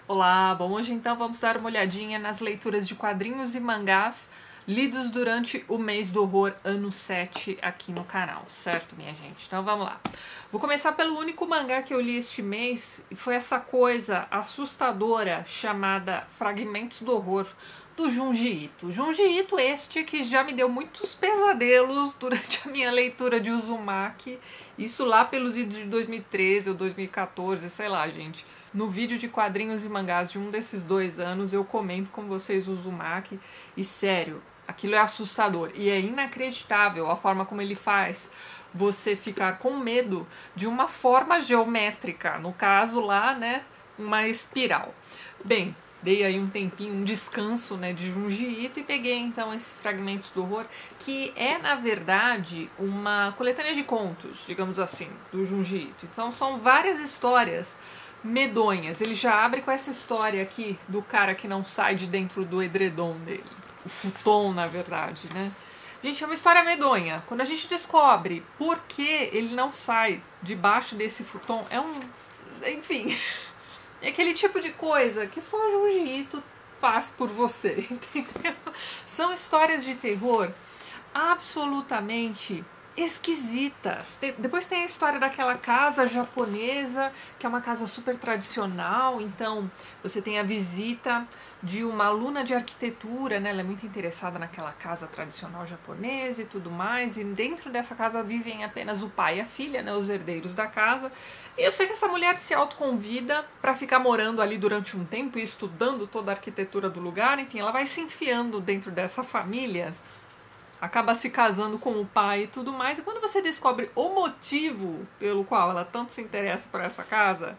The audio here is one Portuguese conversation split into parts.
Olá, bom, hoje então vamos dar uma olhadinha nas leituras de quadrinhos e mangás lidos durante o mês do horror ano 7 aqui no canal, certo, minha gente? Então vamos lá. Vou começar pelo único mangá que eu li este mês, e foi essa coisa assustadora chamada Fragmentos do Horror, do Junji Ito. Junji Ito este que já me deu muitos pesadelos durante a minha leitura de Uzumaki, isso lá pelos idos de 2013 ou 2014, sei lá, gente. No vídeo de quadrinhos e mangás de um desses 2 anos, eu comento com vocês o Uzumaki, e sério, aquilo é assustador e é inacreditável a forma como ele faz você ficar com medo de uma forma geométrica, no caso lá, né, uma espiral. Bem, dei aí um tempinho, um descanso, né, de Junji Ito e peguei então esse Fragmentos do Horror, que é na verdade uma coletânea de contos, digamos assim, do Junji Ito. Então são várias histórias medonhas. Ele já abre com essa história aqui do cara que não sai de dentro do edredom dele. O futon, na verdade, né? Gente, é uma história medonha. Quando a gente descobre por que ele não sai debaixo desse futon, é um... enfim... é aquele tipo de coisa que só o Junji Ito faz por você, entendeu? São histórias de terror absolutamente esquisitas. Depois tem a história daquela casa japonesa, que é uma casa super tradicional, então você tem a visita de uma aluna de arquitetura, né? Ela é muito interessada naquela casa tradicional japonesa e tudo mais, e dentro dessa casa vivem apenas o pai e a filha, né? Os herdeiros da casa. E eu sei que essa mulher se autoconvida para ficar morando ali durante um tempo e estudando toda a arquitetura do lugar, enfim, ela vai se enfiando dentro dessa família, acaba se casando com o pai e tudo mais, e quando você descobre o motivo pelo qual ela tanto se interessa por essa casa,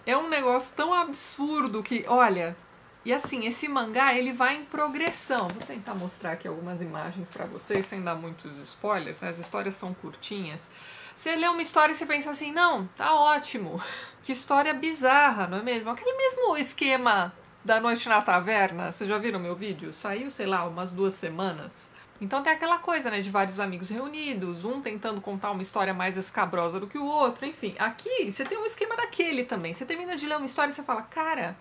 é um negócio tão absurdo que, olha, e assim, esse mangá, ele vai em progressão. Vou tentar mostrar aqui algumas imagens pra vocês, sem dar muitos spoilers, né? As histórias são curtinhas. Você lê uma história e você pensa assim, não, tá ótimo, que história bizarra, não é mesmo? Aquele mesmo esquema da Noite na Taverna, vocês já viram meu vídeo? Saiu, sei lá, umas 2 semanas. Então tem aquela coisa, né, de vários amigos reunidos, um tentando contar uma história mais escabrosa do que o outro, enfim. Aqui você tem um esquema daquele também. Você termina de ler uma história e você fala, cara,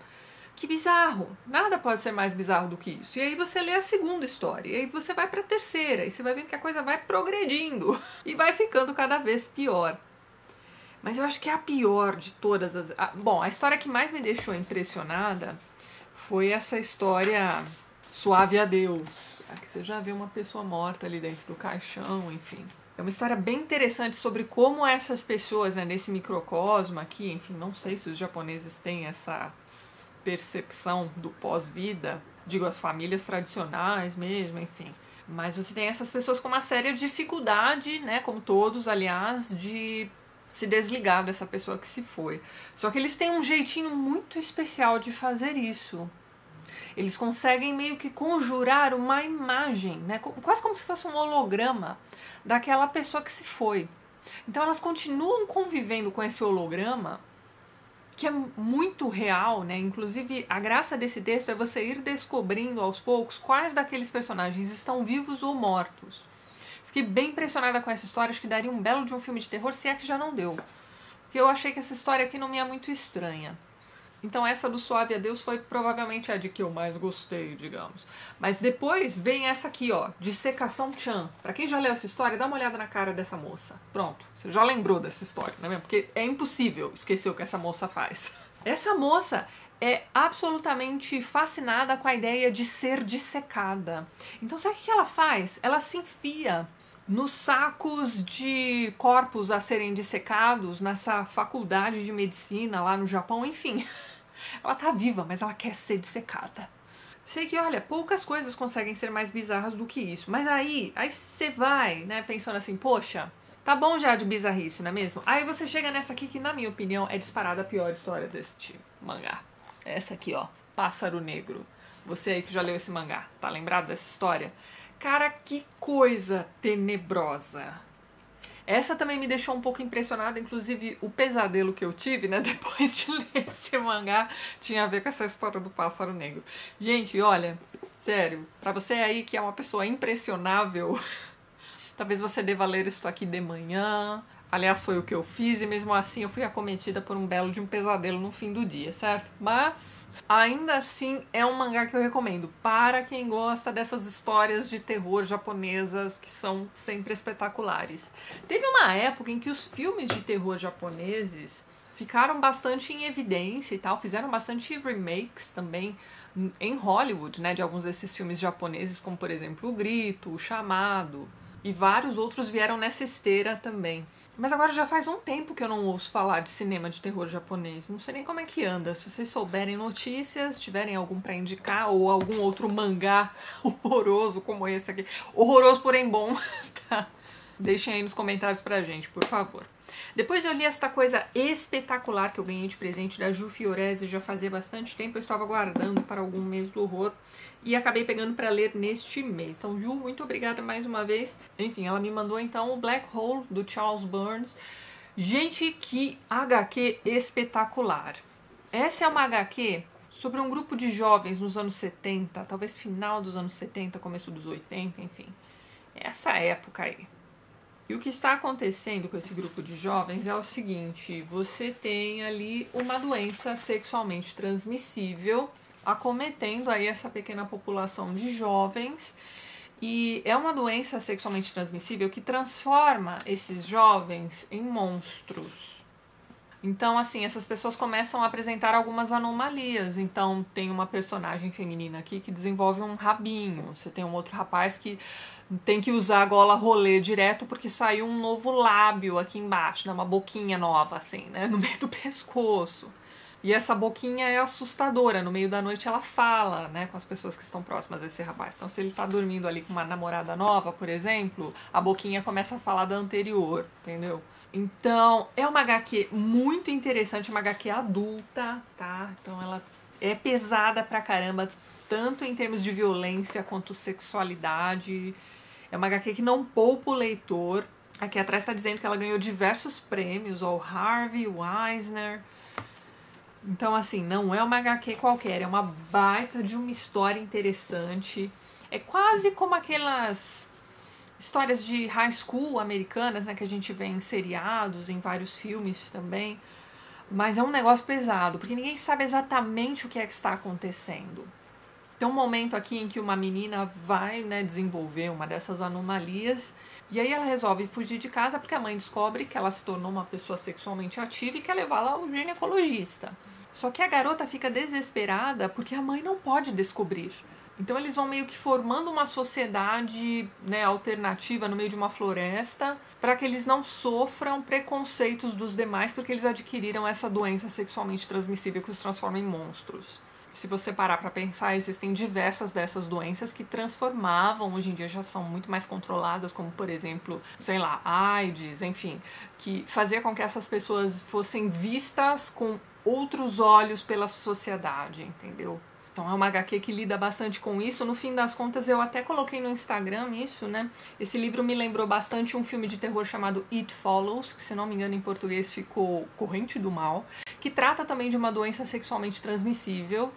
que bizarro, nada pode ser mais bizarro do que isso. E aí você lê a segunda história, e aí você vai pra terceira, e você vai vendo que a coisa vai progredindo e vai ficando cada vez pior. Mas eu acho que é a pior de todas as... Bom, a história que mais me deixou impressionada foi essa história... Suave Adeus. Aqui você já vê uma pessoa morta ali dentro do caixão, enfim. É uma história bem interessante sobre como essas pessoas, né, nesse microcosmo aqui, enfim, não sei se os japoneses têm essa percepção do pós-vida, digo, as famílias tradicionais mesmo, enfim. Mas você tem essas pessoas com uma séria dificuldade, né, como todos, aliás, de se desligar dessa pessoa que se foi. Só que eles têm um jeitinho muito especial de fazer isso. Eles conseguem meio que conjurar uma imagem, né? Quase como se fosse um holograma daquela pessoa que se foi. Então elas continuam convivendo com esse holograma, que é muito real, né? Inclusive, a graça desse texto é você ir descobrindo aos poucos quais daqueles personagens estão vivos ou mortos. Fiquei bem impressionada com essa história, acho que daria um belo de um filme de terror, se é que já não deu. Porque eu achei que essa história aqui não me é muito estranha. Então essa do Suave Adeus foi provavelmente a de que eu mais gostei, digamos. Mas depois vem essa aqui, ó, Dissecação Chan. Pra quem já leu essa história, dá uma olhada na cara dessa moça. Pronto, você já lembrou dessa história, não é mesmo? Porque é impossível esquecer o que essa moça faz. Essa moça é absolutamente fascinada com a ideia de ser dissecada. Então sabe o que ela faz? Ela se enfia nos sacos de corpos a serem dissecados nessa faculdade de medicina lá no Japão, enfim. Ela tá viva, mas ela quer ser dissecada. Sei que, olha, poucas coisas conseguem ser mais bizarras do que isso. Mas aí você vai, né, pensando assim, poxa, tá bom já de bizarrice, não é mesmo? Aí você chega nessa aqui que, na minha opinião, é disparada a pior história deste mangá. Essa aqui, ó, Pássaro Negro. Você aí que já leu esse mangá, tá lembrado dessa história? Cara, que coisa tenebrosa. Essa também me deixou um pouco impressionada, inclusive o pesadelo que eu tive, né, depois de ler esse mangá, tinha a ver com essa história do Pássaro Negro. Gente, olha, sério, pra você aí que é uma pessoa impressionável, talvez você deva ler isso aqui de manhã, Aliás, foi o que eu fiz e mesmo assim eu fui acometida por um belo de um pesadelo no fim do dia, certo? Mas ainda assim é um mangá que eu recomendo para quem gosta dessas histórias de terror japonesas que são sempre espetaculares. Teve uma época em que os filmes de terror japoneses ficaram bastante em evidência e tal, fizeram bastante remakes também em Hollywood, né, de alguns desses filmes japoneses, como por exemplo O Grito, O Chamado, e vários outros vieram nessa esteira também. Mas agora já faz um tempo que eu não ouço falar de cinema de terror japonês. Não sei nem como é que anda. Se vocês souberem notícias, tiverem algum pra indicar, ou algum outro mangá horroroso como esse aqui. Horroroso, porém bom, tá? Deixem aí nos comentários pra gente, por favor. Depois eu li esta coisa espetacular que eu ganhei de presente da Ju Fiorese já fazia bastante tempo. Eu estava guardando para algum mês do horror e acabei pegando para ler neste mês. Então, Ju, muito obrigada mais uma vez. Enfim, ela me mandou então o Black Hole, do Charles Burns. Gente, que HQ espetacular. Essa é uma HQ sobre um grupo de jovens nos anos 70, talvez final dos anos 70, começo dos 80, enfim. Essa época aí. E o que está acontecendo com esse grupo de jovens é o seguinte: você tem ali uma doença sexualmente transmissível acometendo aí essa pequena população de jovens, e é uma doença sexualmente transmissível que transforma esses jovens em monstros. Então, assim, essas pessoas começam a apresentar algumas anomalias. Então, tem uma personagem feminina aqui que desenvolve um rabinho. Você tem um outro rapaz que tem que usar a gola rolê direto porque saiu um novo lábio aqui embaixo, né? Uma boquinha nova, assim, né? No meio do pescoço. E essa boquinha é assustadora. No meio da noite ela fala, né, com as pessoas que estão próximas desse rapaz. Então, se ele tá dormindo ali com uma namorada nova, por exemplo, a boquinha começa a falar da anterior, entendeu? Então, é uma HQ muito interessante, uma HQ adulta, tá? Então, ela é pesada pra caramba, tanto em termos de violência quanto sexualidade. É uma HQ que não poupa o leitor. Aqui atrás tá dizendo que ela ganhou diversos prêmios, o Harvey, o Eisner. Então, assim, não é uma HQ qualquer, é uma baita de uma história interessante. É quase como aquelas histórias de high school americanas, né, que a gente vê em seriados, em vários filmes também. Mas é um negócio pesado, porque ninguém sabe exatamente o que é que está acontecendo. Tem um momento aqui em que uma menina vai, né, desenvolver uma dessas anomalias, e aí ela resolve fugir de casa porque a mãe descobre que ela se tornou uma pessoa sexualmente ativa e quer levá-la ao ginecologista. Só que a garota fica desesperada porque a mãe não pode descobrir. Então eles vão meio que formando uma sociedade, né, alternativa no meio de uma floresta para que eles não sofram preconceitos dos demais porque eles adquiriram essa doença sexualmente transmissível que os transforma em monstros. Se você parar para pensar, existem diversas dessas doenças que transformavam, hoje em dia já são muito mais controladas, como por exemplo, sei lá, AIDS, enfim, que fazia com que essas pessoas fossem vistas com outros olhos pela sociedade, entendeu? Então é uma HQ que lida bastante com isso. No fim das contas, eu até coloquei no Instagram isso, né? Esse livro me lembrou bastante um filme de terror chamado It Follows, que se não me engano em português ficou Corrente do Mal, que trata também de uma doença sexualmente transmissível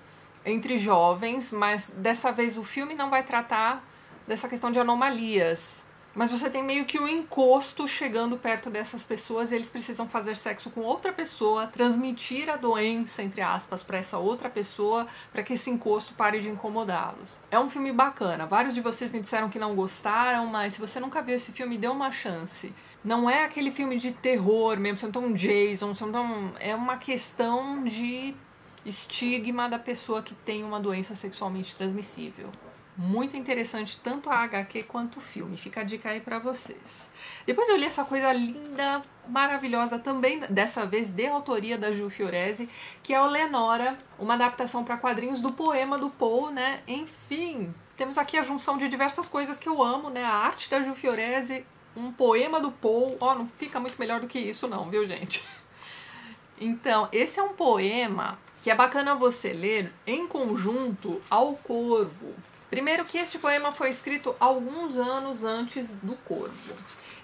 entre jovens, mas dessa vez o filme não vai tratar dessa questão de anomalias. Mas você tem meio que um encosto chegando perto dessas pessoas e eles precisam fazer sexo com outra pessoa, transmitir a doença, entre aspas, para essa outra pessoa, para que esse encosto pare de incomodá-los. É um filme bacana. Vários de vocês me disseram que não gostaram, mas se você nunca viu esse filme, dê uma chance. Não é aquele filme de terror mesmo, você não tem um Jason, você não tem um... é uma questão de estigma da pessoa que tem uma doença sexualmente transmissível. Muito interessante, tanto a HQ quanto o filme. Fica a dica aí pra vocês. Depois eu li essa coisa linda, maravilhosa, também dessa vez de autoria da Ju Fiorese, que é o Lenora, uma adaptação para quadrinhos do poema do Poe, né? Enfim, temos aqui a junção de diversas coisas que eu amo, né? A arte da Ju Fiorese, um poema do Poe. Ó, não fica muito melhor do que isso não, viu, gente? Então, esse é um poema que é bacana você ler em conjunto ao Corvo. Primeiro que este poema foi escrito alguns anos antes do Corvo.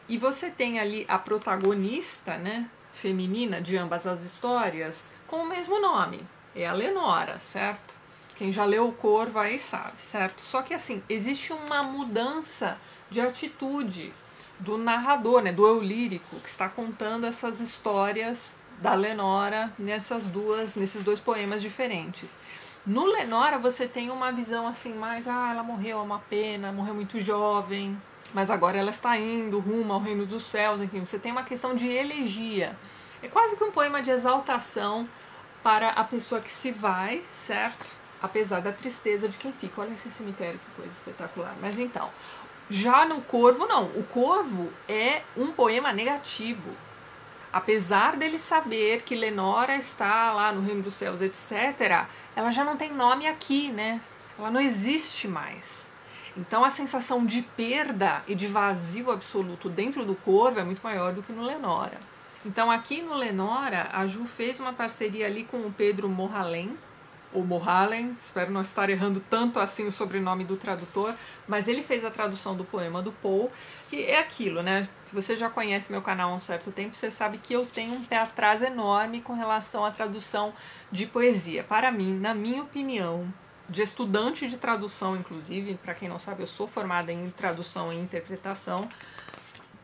E você tem ali a protagonista, né, feminina de ambas as histórias, com o mesmo nome. É a Lenora, certo? Quem já leu o Corvo aí sabe, certo? Só que assim, existe uma mudança de atitude do narrador, né, do eu lírico, que está contando essas histórias da Lenora nesses dois poemas diferentes. No Lenora você tem uma visão assim mais, ela morreu, é uma pena, morreu muito jovem, mas agora ela está indo rumo ao reino dos céus, enfim, você tem uma questão de elegia. É quase que um poema de exaltação para a pessoa que se vai, certo? Apesar da tristeza de quem fica. Olha esse cemitério, que coisa espetacular. Mas então, já no Corvo, não. O Corvo é um poema negativo. Apesar dele saber que Lenora está lá no reino dos céus, etc., ela já não tem nome aqui, né? Ela não existe mais. Então a sensação de perda e de vazio absoluto dentro do Corvo é muito maior do que no Lenora. Então aqui no Lenora, a Ju fez uma parceria ali com o Pedro Morhalem, ou Morhalem, espero não estar errando tanto assim o sobrenome do tradutor, mas ele fez a tradução do poema do Poe, que é aquilo, né? Se você já conhece meu canal há um certo tempo, você sabe que eu tenho um pé atrás enorme com relação à tradução de poesia. Para mim, na minha opinião, de estudante de tradução, inclusive, para quem não sabe, eu sou formada em tradução e interpretação,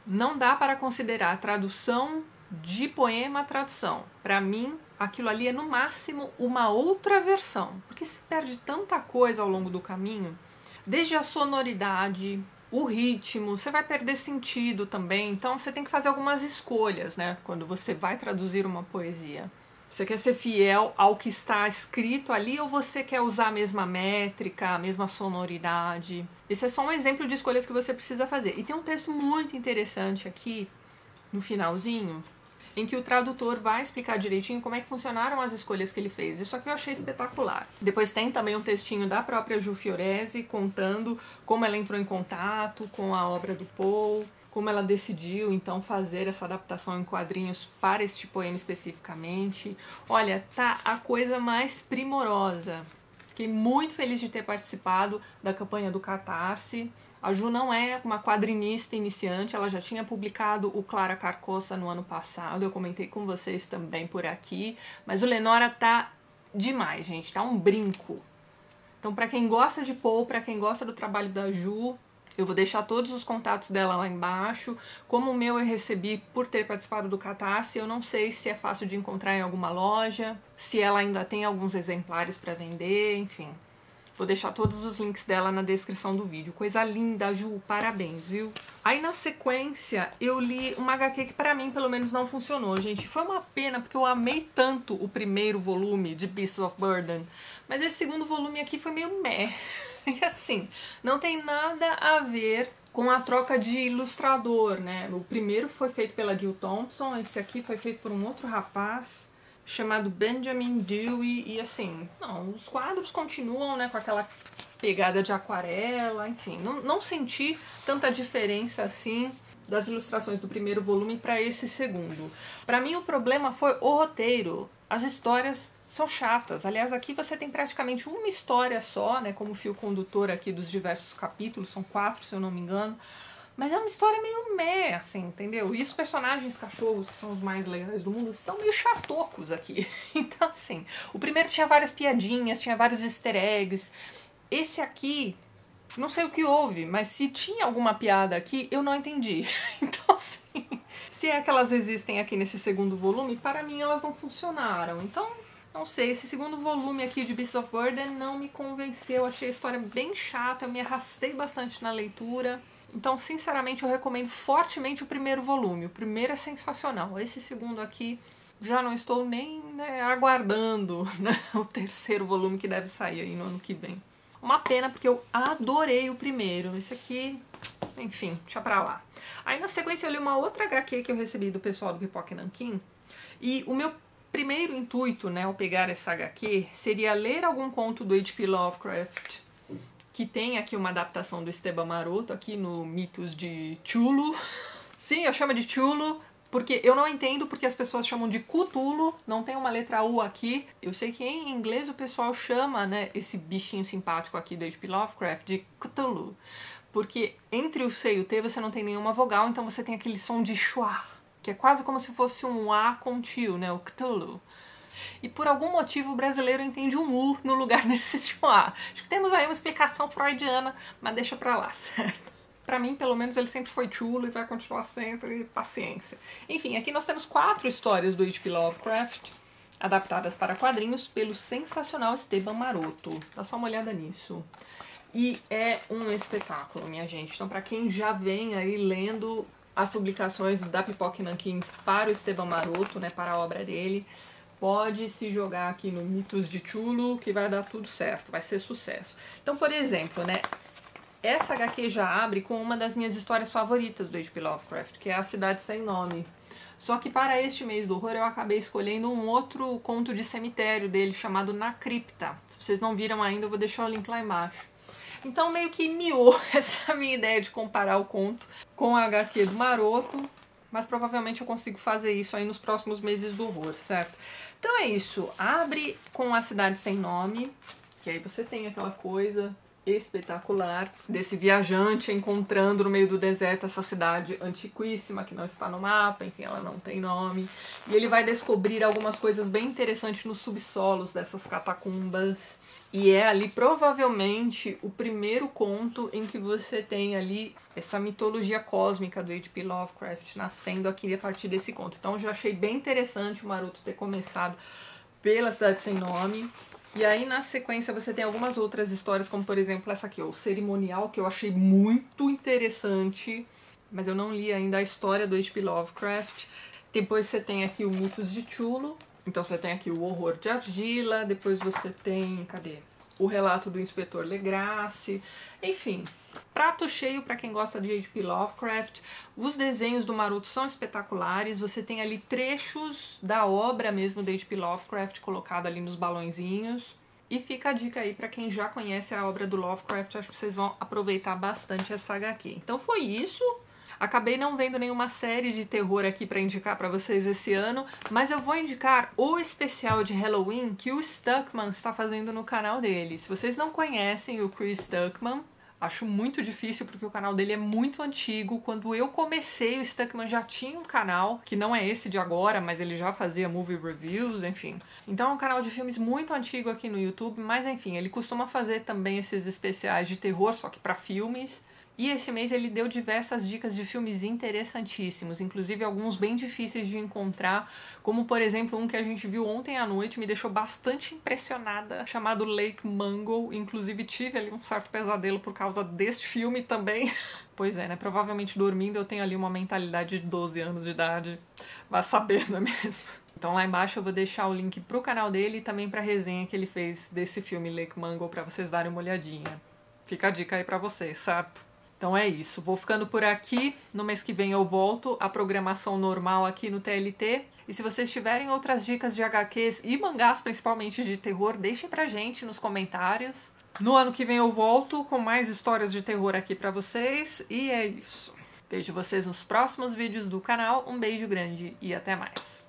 não dá para considerar tradução de poema tradução. Para mim, aquilo ali é no máximo uma outra versão, porque se perde tanta coisa ao longo do caminho, desde a sonoridade, o ritmo, você vai perder sentido também, então você tem que fazer algumas escolhas, né, quando você vai traduzir uma poesia. Você quer ser fiel ao que está escrito ali ou você quer usar a mesma métrica, a mesma sonoridade? Esse é só um exemplo de escolhas que você precisa fazer. E tem um texto muito interessante aqui, no finalzinho, em que o tradutor vai explicar direitinho como é que funcionaram as escolhas que ele fez. Isso aqui eu achei espetacular. Depois tem também um textinho da própria Ju Fiorese contando como ela entrou em contato com a obra do Poe, como ela decidiu então fazer essa adaptação em quadrinhos para este poema especificamente. Olha, tá a coisa mais primorosa. Fiquei muito feliz de ter participado da campanha do Catarse. A Ju não é uma quadrinista iniciante, ela já tinha publicado o Clara Carcossa no ano passado, eu comentei com vocês também por aqui, mas o Lenora tá demais, gente, tá um brinco. Então, para quem gosta de Poe, para quem gosta do trabalho da Ju, eu vou deixar todos os contatos dela lá embaixo. Como o meu eu recebi por ter participado do Catarse, eu não sei se é fácil de encontrar em alguma loja, se ela ainda tem alguns exemplares para vender, enfim. Vou deixar todos os links dela na descrição do vídeo. Coisa linda, Ju, parabéns, viu? Aí na sequência eu li uma HQ que pra mim pelo menos não funcionou, gente. Foi uma pena porque eu amei tanto o primeiro volume de Beasts of Burden, mas esse segundo volume aqui foi meio meh. E assim, não tem nada a ver com a troca de ilustrador, né? O primeiro foi feito pela Jill Thompson, esse aqui foi feito por um outro rapaz chamado Benjamin Dewey, e assim, não, os quadros continuam, né, com aquela pegada de aquarela, enfim, não senti tanta diferença assim das ilustrações do primeiro volume para esse segundo. Para mim o problema foi o roteiro, as histórias são chatas, aliás aqui você tem praticamente uma história só, né, como fio condutor aqui dos diversos capítulos, são 4 se eu não me engano, mas é uma história meio meh, assim, entendeu? E os personagens cachorros, que são os mais legais do mundo, estão meio chatocos aqui. Então, assim, o primeiro tinha várias piadinhas, tinha vários easter eggs. Esse aqui, não sei o que houve, mas se tinha alguma piada aqui, eu não entendi. Então, assim, se é que elas existem aqui nesse segundo volume, para mim elas não funcionaram. Então, não sei, esse segundo volume aqui de Beasts of Burden não me convenceu. Achei a história bem chata, eu me arrastei bastante na leitura. Então, sinceramente, eu recomendo fortemente o primeiro volume. O primeiro é sensacional. Esse segundo aqui, já não estou nem, né, aguardando, né, o terceiro volume que deve sair aí no ano que vem. Uma pena, porque eu adorei o primeiro. Esse aqui, enfim, deixa pra lá. Aí, na sequência, eu li uma outra HQ que eu recebi do pessoal do Pipoca e Nanquim. E o meu primeiro intuito, né, ao pegar essa HQ, seria ler algum conto do H.P. Lovecraft, que tem aqui uma adaptação do Esteban Maroto, aqui no Mitos de Cthulhu. Sim, eu chamo de Cthulhu, porque eu não entendo porque as pessoas chamam de Cthulhu, não tem uma letra U aqui. Eu sei que em inglês o pessoal chama, né, esse bichinho simpático aqui do H.P. Lovecraft de Cthulhu, porque entre o C e o T você não tem nenhuma vogal, então você tem aquele som de schwa, que é quase como se fosse um A contínuo, né, o Cthulhu. E por algum motivo o brasileiro entende um U no lugar desse A. Acho que temos aí uma explicação freudiana, mas deixa pra lá, certo? pra mim, pelo menos, ele sempre foi chulo e vai continuar sendo, e paciência. Enfim, aqui nós temos 4 histórias do H.P. Lovecraft, adaptadas para quadrinhos pelo sensacional Esteban Maroto. Dá só uma olhada nisso. E é um espetáculo, minha gente. Então, pra quem já vem aí lendo as publicações da Pipoca e Nanquim para o Esteban Maroto, né, para a obra dele, pode se jogar aqui no Mitos de Cthulhu, que vai dar tudo certo, vai ser sucesso. Então, por exemplo, né, essa HQ já abre com uma das minhas histórias favoritas do H.P. Lovecraft, que é A Cidade Sem Nome. Só que para este mês do horror eu acabei escolhendo um outro conto de cemitério dele, chamado Na Cripta. Se vocês não viram ainda, eu vou deixar o link lá embaixo. Então meio que miou essa minha ideia de comparar o conto com a HQ do Maroto, mas provavelmente eu consigo fazer isso aí nos próximos meses do horror, certo? Então é isso, abre com A Cidade Sem Nome, que aí você tem aquela coisa espetacular desse viajante encontrando no meio do deserto essa cidade antiquíssima que não está no mapa, enfim, ela não tem nome, e ele vai descobrir algumas coisas bem interessantes nos subsolos dessas catacumbas, e é ali provavelmente o primeiro conto em que você tem ali essa mitologia cósmica do H.P. Lovecraft nascendo aqui a partir desse conto. Então eu já achei bem interessante o Maroto ter começado pela Cidade Sem Nome. E aí, na sequência, você tem algumas outras histórias, como, por exemplo, essa aqui, O Cerimonial, que eu achei muito interessante, mas eu não li ainda a história do H.P. Lovecraft. Depois você tem aqui o Mitos de Cthulhu. Então você tem aqui o Horror de Argila, depois você tem, cadê? O Relato do Inspetor Legrasse. Enfim, prato cheio para quem gosta de H.P. Lovecraft. Os desenhos do Maroto são espetaculares. Você tem ali trechos da obra mesmo de H.P. Lovecraft colocado ali nos balõezinhos. E fica a dica aí para quem já conhece a obra do Lovecraft. Acho que vocês vão aproveitar bastante essa HQ. Então foi isso. Acabei não vendo nenhuma série de terror aqui para indicar para vocês esse ano, mas eu vou indicar o especial de Halloween que o Stuckmann está fazendo no canal dele. Se vocês não conhecem o Chris Stuckmann, acho muito difícil porque o canal dele é muito antigo. Quando eu comecei, o Stuckmann já tinha um canal, que não é esse de agora, mas ele já fazia movie reviews, enfim. Então é um canal de filmes muito antigo aqui no YouTube, mas enfim, ele costuma fazer também esses especiais de terror, só que para filmes. E esse mês ele deu diversas dicas de filmes interessantíssimos, inclusive alguns bem difíceis de encontrar, como por exemplo um que a gente viu ontem à noite, me deixou bastante impressionada, chamado Lake Mungo. Inclusive tive ali um certo pesadelo por causa deste filme também. Pois é, né? Provavelmente dormindo eu tenho ali uma mentalidade de 12 anos de idade, vai saber, não é mesmo? Então lá embaixo eu vou deixar o link pro canal dele e também pra resenha que ele fez desse filme Lake Mungo pra vocês darem uma olhadinha. Fica a dica aí pra vocês, certo? Então é isso, vou ficando por aqui, no mês que vem eu volto à programação normal aqui no TLT, e se vocês tiverem outras dicas de HQs e mangás, principalmente de terror, deixem pra gente nos comentários. No ano que vem eu volto com mais histórias de terror aqui pra vocês, e é isso. Vejo vocês nos próximos vídeos do canal, um beijo grande e até mais.